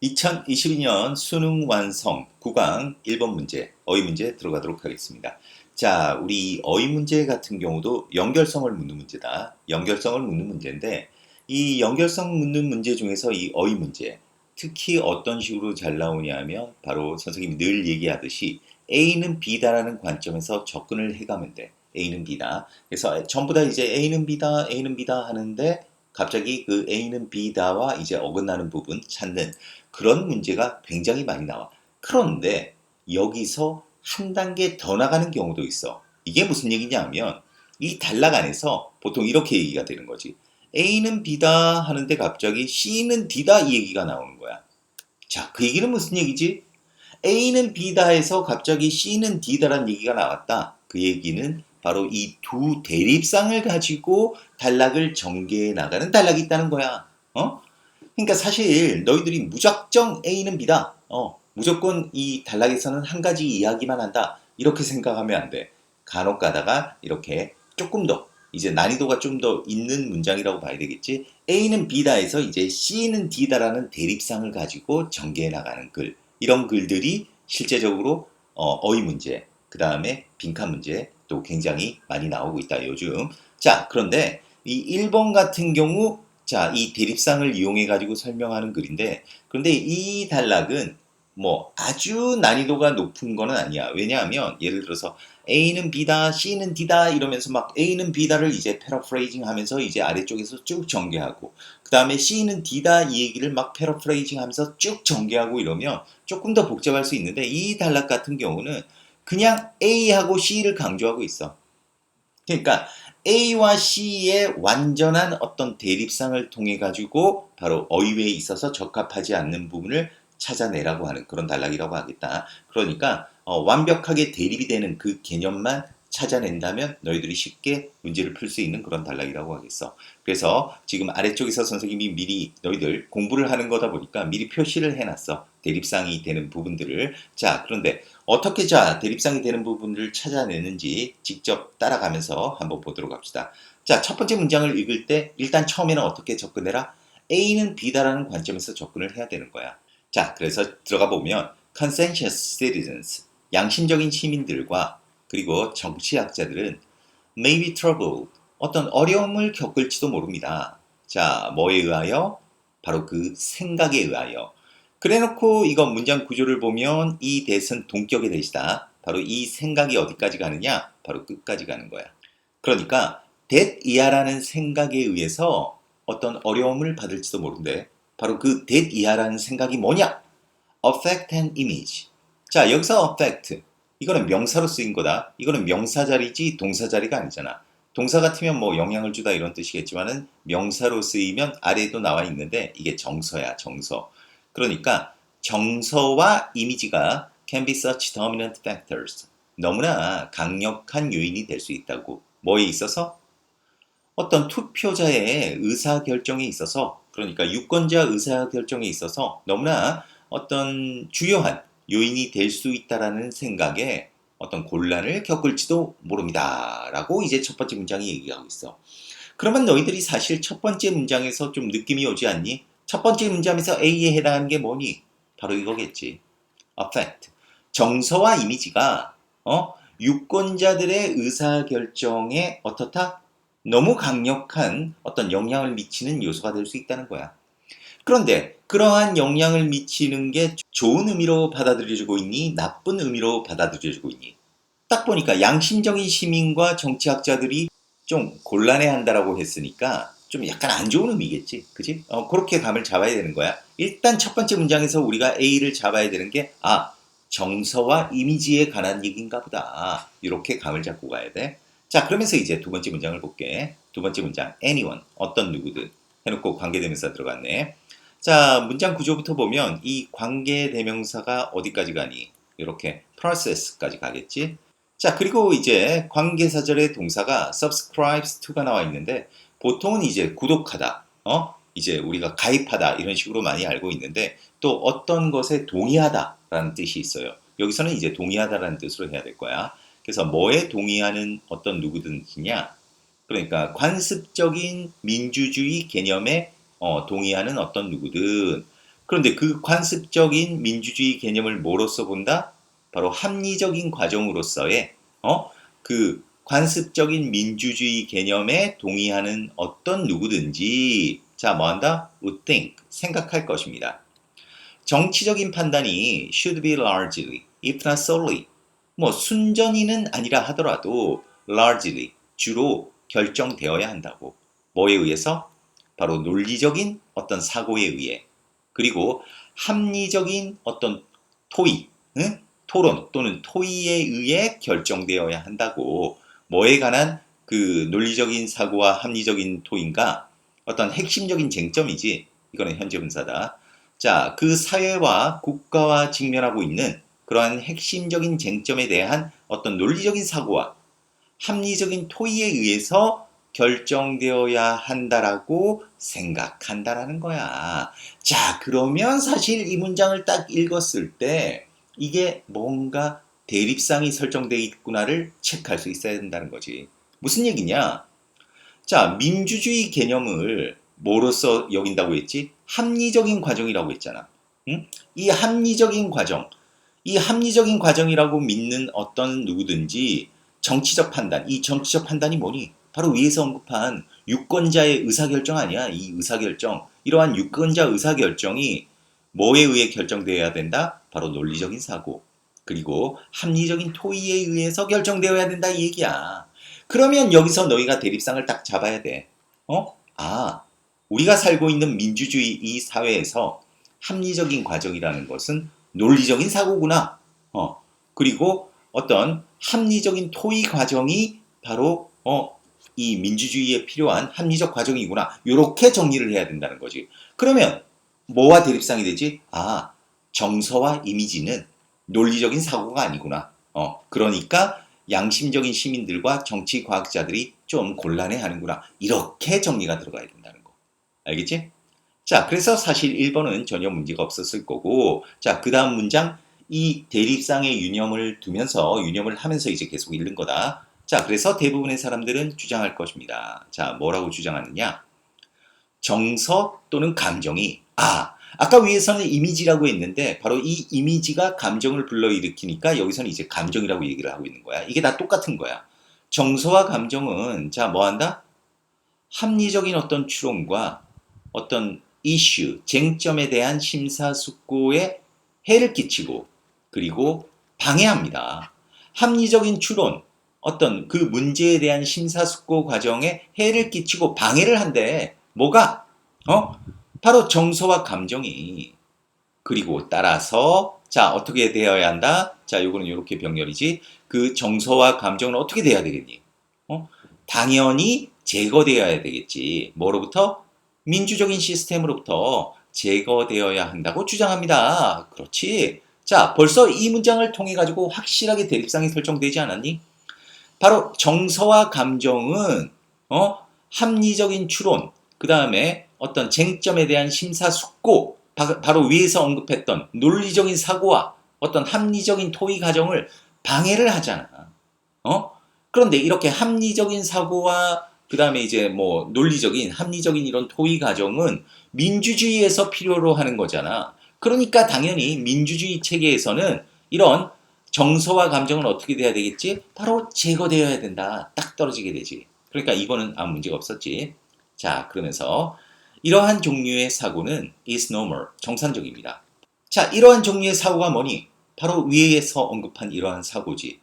2022년 수능 완성 9강 1번 문제, 어휘 문제 들어가도록 하겠습니다. 자, 우리 어휘 문제 같은 경우도 연결성을 묻는 문제다. 연결성을 묻는 문제인데, 이 연결성 묻는 문제 중에서 이 어휘 문제, 특히 어떤 식으로 잘 나오냐 하면, 바로 선생님이 늘 얘기하듯이 A는 B다라는 관점에서 접근을 해가면 돼. A는 B다. 그래서 전부 다 이제 A는 B다, A는 B다 하는데, 갑자기 그 A는 B다와 이제 어긋나는 부분 찾는 그런 문제가 굉장히 많이 나와. 그런데 여기서 한 단계 더 나가는 경우도 있어. 이게 무슨 얘기냐 하면 이 단락 안에서 보통 이렇게 얘기가 되는 거지. A는 B다 하는데 갑자기 C는 D다 이 얘기가 나오는 거야. 자, 그 얘기는 무슨 얘기지? A는 B다에서 갑자기 C는 D다라는 얘기가 나왔다. 그 얘기는 바로 이 두 대립상을 가지고 단락을 전개해 나가는 단락이 있다는 거야. 어? 그러니까 사실 너희들이 무작정 A는 B다. 무조건 이 단락에서는 한 가지 이야기만 한다. 이렇게 생각하면 안 돼. 간혹 가다가 이렇게 조금 더 이제 난이도가 좀 더 있는 문장이라고 봐야 되겠지. A는 B다에서 이제 C는 D다라는 대립상을 가지고 전개해 나가는 글. 이런 글들이 실제적으로 어휘 문제, 그 다음에 빈칸 문제 또 굉장히 많이 나오고 있다 요즘. 자, 그런데 이 1번 같은 경우 자, 이 대립상을 이용해 가지고 설명하는 글인데, 그런데 이 단락은 뭐 아주 난이도가 높은 거는 아니야. 왜냐하면 예를 들어서 A는 B다, C는 D다 이러면서 막 A는 B다를 이제 패러프레이징 하면서 이제 아래쪽에서 쭉 전개하고, 그 다음에 C는 D다 이 얘기를 막 패러프레이징 하면서 쭉 전개하고 이러면 조금 더 복잡할 수 있는데, 이 단락 같은 경우는 그냥 A하고 C를 강조하고 있어. 그러니까 A와 C의 완전한 어떤 대립상을 통해 가지고 바로 어휘에 있어서 적합하지 않는 부분을 찾아내라고 하는 그런 단락이라고 하겠다. 그러니까 완벽하게 대립이 되는 그 개념만 찾아낸다면 너희들이 쉽게 문제를 풀 수 있는 그런 단락이라고 하겠어. 그래서 지금 아래쪽에서 선생님이 미리 너희들 공부를 하는 거다 보니까 미리 표시를 해놨어. 대립상이 되는 부분들을. 자, 그런데 어떻게 자 대립상이 되는 부분을 찾아내는지 직접 따라가면서 한번 보도록 합시다. 자, 첫 번째 문장을 읽을 때 일단 처음에는 어떻게 접근해라? A는 B다라는 관점에서 접근을 해야 되는 거야. 자, 그래서 들어가 보면 consensus citizens, 양심적인 시민들과 그리고 정치학자들은 may be troubled, 어떤 어려움을 겪을지도 모릅니다. 자, 뭐에 의하여? 바로 그 생각에 의하여. 그래놓고 이거 문장 구조를 보면 이 대은 동격의 대시다. 바로 이 생각이 어디까지 가느냐? 바로 끝까지 가는 거야. 그러니까 that 이하라는 생각에 의해서 어떤 어려움을 받을지도 모른대. 바로 그 that 이하라는 생각이 뭐냐? affect and image. 자, 여기서 affect. 이거는 명사로 쓰인 거다. 이거는 명사 자리지 동사 자리가 아니잖아. 동사 같으면 뭐 영향을 주다 이런 뜻이겠지만은 명사로 쓰이면 아래에도 나와 있는데 이게 정서야, 정서. 그러니까 정서와 이미지가 can be such dominant factors. 너무나 강력한 요인이 될 수 있다고. 뭐에 있어서? 어떤 투표자의 의사결정에 있어서, 그러니까 유권자 의사결정에 있어서 너무나 어떤 주요한 요인이 될 수 있다라는 생각에 어떤 곤란을 겪을지도 모릅니다. 라고 이제 첫 번째 문장이 얘기하고 있어. 그러면 너희들이 사실 첫 번째 문장에서 좀 느낌이 오지 않니? 첫 번째 문장에서 A에 해당하는 게 뭐니? 바로 이거겠지. affect. 정서와 이미지가 유권자들의 의사결정에 어떻다? 너무 강력한 어떤 영향을 미치는 요소가 될 수 있다는 거야. 그런데 그러한 영향을 미치는 게 좋은 의미로 받아들여지고 있니? 나쁜 의미로 받아들여지고 있니? 딱 보니까 양심적인 시민과 정치학자들이 좀 곤란해한다라고 했으니까 좀 약간 안 좋은 의미겠지. 그지? 그렇게 감을 잡아야 되는 거야. 일단 첫 번째 문장에서 우리가 A를 잡아야 되는 게, 정서와 이미지에 관한 얘기인가 보다. 이렇게 감을 잡고 가야 돼. 자, 그러면서 이제 두 번째 문장을 볼게. 두 번째 문장, anyone, 어떤 누구든. 해놓고 관계대명사 들어갔네. 자, 문장 구조부터 보면 이 관계대명사가 어디까지 가니? 이렇게 process까지 가겠지. 자, 그리고 이제 관계사절의 동사가 subscribes to가 나와 있는데 보통은 이제 구독하다, 이제 우리가 가입하다 이런 식으로 많이 알고 있는데 또 어떤 것에 동의하다라는 뜻이 있어요. 여기서는 이제 동의하다라는 뜻으로 해야 될 거야. 그래서 뭐에 동의하는 어떤 누구든지냐? 그러니까 관습적인 민주주의 개념에 동의하는 어떤 누구든. 그런데 그 관습적인 민주주의 개념을 뭐로써 본다? 바로 합리적인 과정으로서의 그 관습적인 민주주의 개념에 동의하는 어떤 누구든지 자 뭐한다? would think 생각할 것입니다. 정치적인 판단이 should be largely, if not solely 뭐 순전히는 아니라 하더라도 largely 주로 결정되어야 한다고. 뭐에 의해서? 바로 논리적인 어떤 사고에 의해 그리고 합리적인 어떤 토의, 토론 또는 토의에 의해 결정되어야 한다고. 뭐에 관한 그 논리적인 사고와 합리적인 토의인가? 어떤 핵심적인 쟁점이지. 이거는 현재 분사다. 자, 그 사회와 국가와 직면하고 있는 그러한 핵심적인 쟁점에 대한 어떤 논리적인 사고와 합리적인 토의에 의해서 결정되어야 한다라고 생각한다라는 거야. 자, 그러면 사실 이 문장을 딱 읽었을 때 이게 뭔가 대립상이 설정되어 있구나를 체크할 수 있어야 된다는 거지. 무슨 얘기냐? 자, 민주주의 개념을 뭐로써 여긴다고 했지? 합리적인 과정이라고 했잖아. 응? 이 합리적인 과정, 이 합리적인 과정이라고 믿는 어떤 누구든지 정치적 판단, 이 정치적 판단이 뭐니? 바로 위에서 언급한 유권자의 의사결정 아니야? 이 의사결정. 이러한 유권자 의사결정이 뭐에 의해 결정되어야 된다? 바로 논리적인 사고. 그리고 합리적인 토의에 의해서 결정되어야 된다 이 얘기야. 그러면 여기서 너희가 대립상을 딱 잡아야 돼. 아, 우리가 살고 있는 민주주의 이 사회에서 합리적인 과정이라는 것은 논리적인 사고구나. 그리고 어떤 합리적인 토의 과정이 바로 이 민주주의에 필요한 합리적 과정이구나. 이렇게 정리를 해야 된다는 거지. 그러면 뭐와 대립상이 되지? 아, 정서와 이미지는 논리적인 사고가 아니구나. 그러니까 양심적인 시민들과 정치 과학자들이 좀 곤란해하는구나. 이렇게 정리가 들어가야 된다는 거. 알겠지? 자, 그래서 사실 1번은 전혀 문제가 없었을 거고, 자, 그 다음 문장, 이 대립상의 유념을 두면서, 유념을 하면서 이제 계속 읽는 거다. 자, 그래서 대부분의 사람들은 주장할 것입니다. 자, 뭐라고 주장하느냐? 정서 또는 감정이, 아까 위에서는 이미지라고 했는데, 바로 이 이미지가 감정을 불러일으키니까 여기서는 이제 감정이라고 얘기를 하고 있는 거야. 이게 다 똑같은 거야. 정서와 감정은, 자, 뭐 한다? 합리적인 어떤 추론과 어떤 이슈, 쟁점에 대한 심사숙고에 해를 끼치고 그리고 방해합니다. 합리적인 추론, 어떤 그 문제에 대한 심사숙고 과정에 해를 끼치고 방해를 한대. 뭐가? 바로 정서와 감정이. 그리고 따라서 자, 어떻게 되어야 한다? 자, 요거는 요렇게 병렬이지. 그 정서와 감정은 어떻게 돼야 되겠니? 당연히 제거되어야 되겠지. 뭐로부터? 민주적인 시스템으로부터 제거되어야 한다고 주장합니다. 그렇지. 자, 벌써 이 문장을 통해 가지고 확실하게 대립상이 설정되지 않았니? 바로 정서와 감정은 합리적인 추론, 그 다음에 어떤 쟁점에 대한 심사숙고, 바로 위에서 언급했던 논리적인 사고와 어떤 합리적인 토의 과정을 방해를 하잖아. 그런데 이렇게 합리적인 사고와 그 다음에 이제 뭐 논리적인, 합리적인 이런 토의 과정은 민주주의에서 필요로 하는 거잖아. 그러니까 당연히 민주주의 체계에서는 이런 정서와 감정은 어떻게 돼야 되겠지? 바로 제거되어야 된다. 딱 떨어지게 되지. 그러니까 이거는 아무 문제가 없었지. 자, 그러면서 이러한 종류의 사고는 is normal, 정상적입니다. 자, 이러한 종류의 사고가 뭐니? 바로 위에서 언급한 이러한 사고지.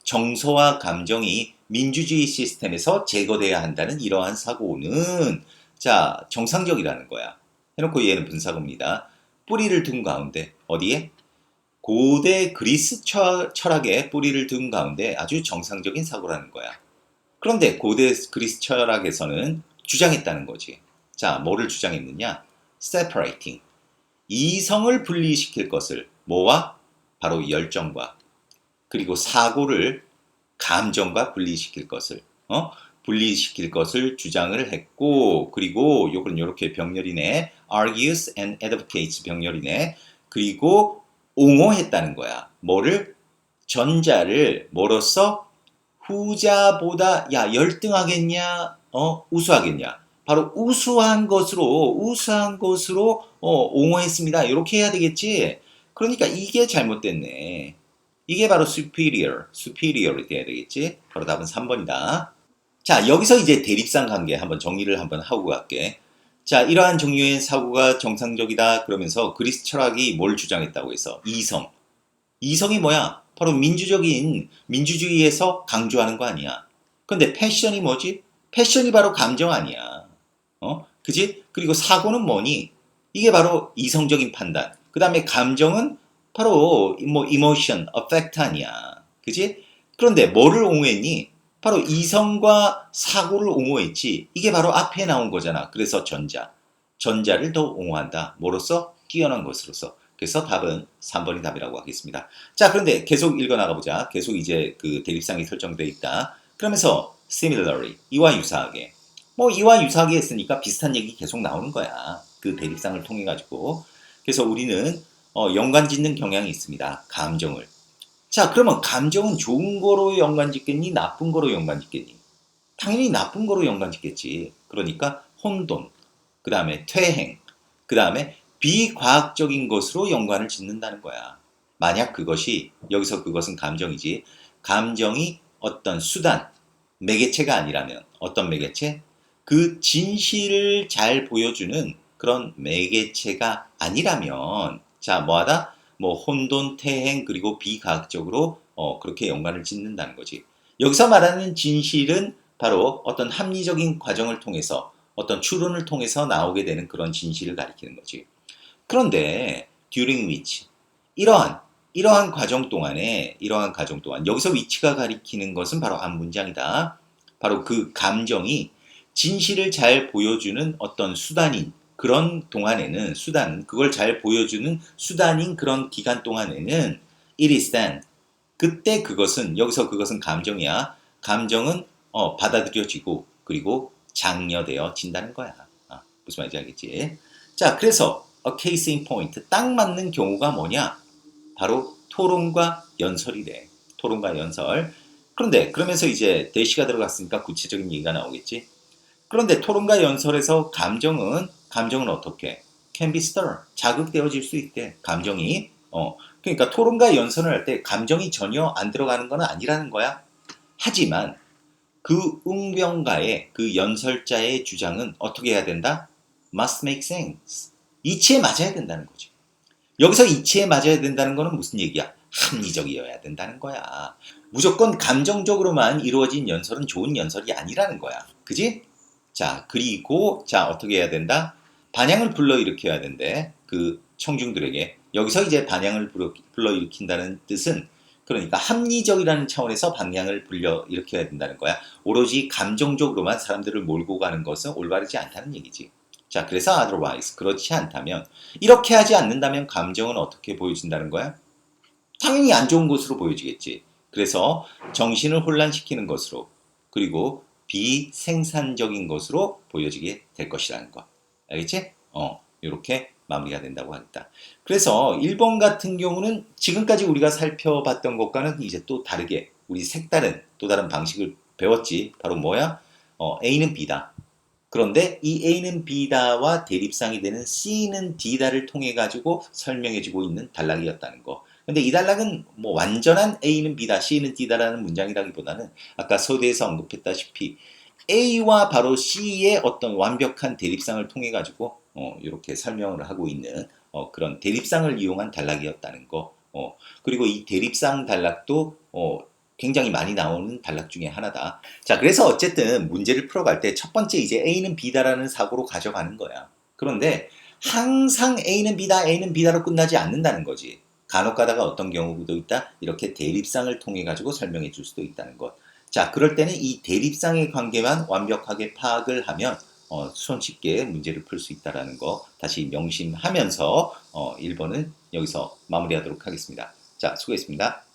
정서와 감정이 민주주의 시스템에서 제거돼야 한다는 이러한 사고는 자, 정상적이라는 거야. 해놓고 얘는 분사구입니다. 뿌리를 둔 가운데 어디에? 고대 그리스 철학에 뿌리를 둔 가운데 아주 정상적인 사고라는 거야. 그런데 고대 그리스 철학에서는 주장했다는 거지. 자, 뭐를 주장했느냐? separating. 이성을 분리시킬 것을 뭐와? 바로 열정과 그리고 사고를 감정과 분리시킬 것을 주장을 했고, 그리고 요건 요렇게 병렬이네. argues and advocates 병렬이네. 그리고 옹호했다는 거야. 뭐를? 전자를 뭐로써? 후자보다 야 열등하겠냐? 우수하겠냐? 바로 우수한 것으로 옹호했습니다. 이렇게 해야 되겠지. 그러니까 이게 잘못됐네. 이게 바로 superior 돼야 되겠지. 바로 답은 3번이다. 자, 여기서 이제 대립상 관계 한번 정리를 한번 하고 갈게. 자, 이러한 종류의 사고가 정상적이다 그러면서 그리스 철학이 뭘 주장했다고 해서 이성. 이성이 뭐야? 바로 민주주의에서 강조하는 거 아니야. 근데 패션이 뭐지? 패션이 바로 감정 아니야. 그지? 그리고 사고는 뭐니? 이게 바로 이성적인 판단. 그 다음에 감정은 바로 뭐 emotion, affect 아니야. 그지? 그런데 뭐를 옹호했니? 바로 이성과 사고를 옹호했지. 이게 바로 앞에 나온 거잖아. 그래서 전자를 더 옹호한다. 뭐로써? 뛰어난 것으로서. 그래서 답은 3번이 답이라고 하겠습니다. 자, 그런데 계속 읽어나가 보자. 계속 이제 그 대립상이 설정되어 있다. 그러면서 similarly, 이와 유사하게. 뭐 이와 유사하게 했으니까 비슷한 얘기 계속 나오는 거야. 그 대립상을 통해 가지고. 그래서 우리는 연관 짓는 경향이 있습니다. 감정을. 자, 그러면 감정은 좋은 거로 연관 짓겠니? 나쁜 거로 연관 짓겠니? 당연히 나쁜 거로 연관 짓겠지. 그러니까 혼돈, 그 다음에 퇴행, 그 다음에 비과학적인 것으로 연관을 짓는다는 거야. 만약 여기서 그것은 감정이지. 감정이 어떤 수단, 매개체가 아니라면, 어떤 매개체? 그 진실을 잘 보여주는 그런 매개체가 아니라면, 자, 뭐하다? 뭐 혼돈, 퇴행, 그리고 비과학적으로 그렇게 연관을 짓는다는 거지. 여기서 말하는 진실은 바로 어떤 합리적인 과정을 통해서 어떤 추론을 통해서 나오게 되는 그런 진실을 가리키는 거지. 그런데 during which 이러한 과정 동안 여기서 위치가 가리키는 것은 바로 앞 문장이다. 바로 그 감정이 진실을 잘 보여주는 어떤 수단인 그런 동안에는 그걸 잘 보여주는 수단인 그런 기간 동안에는 it is then 그때 여기서 그것은 감정이야. 감정은 받아들여지고 그리고 장려되어진다는 거야. 무슨 말인지 알겠지? 자, 그래서 a case in point 딱 맞는 경우가 뭐냐? 바로 토론과 연설이래. 토론과 연설. 그런데 그러면서 이제 대시가 들어갔으니까 구체적인 얘기가 나오겠지. 그런데 토론과 연설에서 감정은 어떻게? can be stirred. 자극되어질 수 있대. 감정이. 그러니까 토론과 연설을 할 때 감정이 전혀 안 들어가는 건 아니라는 거야. 하지만 그 웅변가의 그 연설자의 주장은 어떻게 해야 된다? must make sense. 이치에 맞아야 된다는 거지. 여기서 이치에 맞아야 된다는 거는 무슨 얘기야? 합리적이어야 된다는 거야. 무조건 감정적으로만 이루어진 연설은 좋은 연설이 아니라는 거야. 그지? 자, 그리고 어떻게 해야 된다? 반향을 불러일으켜야 된대. 그 청중들에게. 여기서 이제 반향을 불러일으킨다는 뜻은 그러니까 합리적이라는 차원에서 방향을 불러일으켜야 된다는 거야. 오로지 감정적으로만 사람들을 몰고 가는 것은 올바르지 않다는 얘기지. 자, 그래서 otherwise 그렇지 않다면 이렇게 하지 않는다면 감정은 어떻게 보여진다는 거야? 당연히 안 좋은 것으로 보여지겠지. 그래서 정신을 혼란시키는 것으로 그리고 비생산적인 것으로 보여지게 될 것이라는 거. 알겠지? 이렇게 마무리가 된다고 하겠다. 그래서 1번 같은 경우는 지금까지 우리가 살펴봤던 것과는 이제 또 다르게 우리 색다른 또 다른 방식을 배웠지. 바로 뭐야? A는 B다. 그런데 이 A는 B다와 대립상이 되는 C는 D다를 통해 가지고 설명해주고 있는 단락이었다는 거. 근데 이 단락은 뭐 완전한 A는 B다, C는 D다라는 문장이라기보다는 아까 서두에서 언급했다시피 A와 바로 C의 어떤 완벽한 대립상을 통해 가지고 이렇게 설명을 하고 있는 그런 대립상을 이용한 단락이었다는 거. 그리고 이 대립상 단락도 굉장히 많이 나오는 단락 중에 하나다. 자, 그래서 어쨌든 문제를 풀어갈 때 첫 번째 이제 A는 B다라는 사고로 가져가는 거야. 그런데 항상 A는 B다로 끝나지 않는다는 거지. 간혹 가다가 어떤 경우도 있다. 이렇게 대립상을 통해 가지고 설명해 줄 수도 있다는 것. 자, 그럴 때는 이 대립상의 관계만 완벽하게 파악을 하면 손쉽게 문제를 풀 수 있다는 거 다시 명심하면서 1번은 여기서 마무리하도록 하겠습니다. 자, 수고했습니다.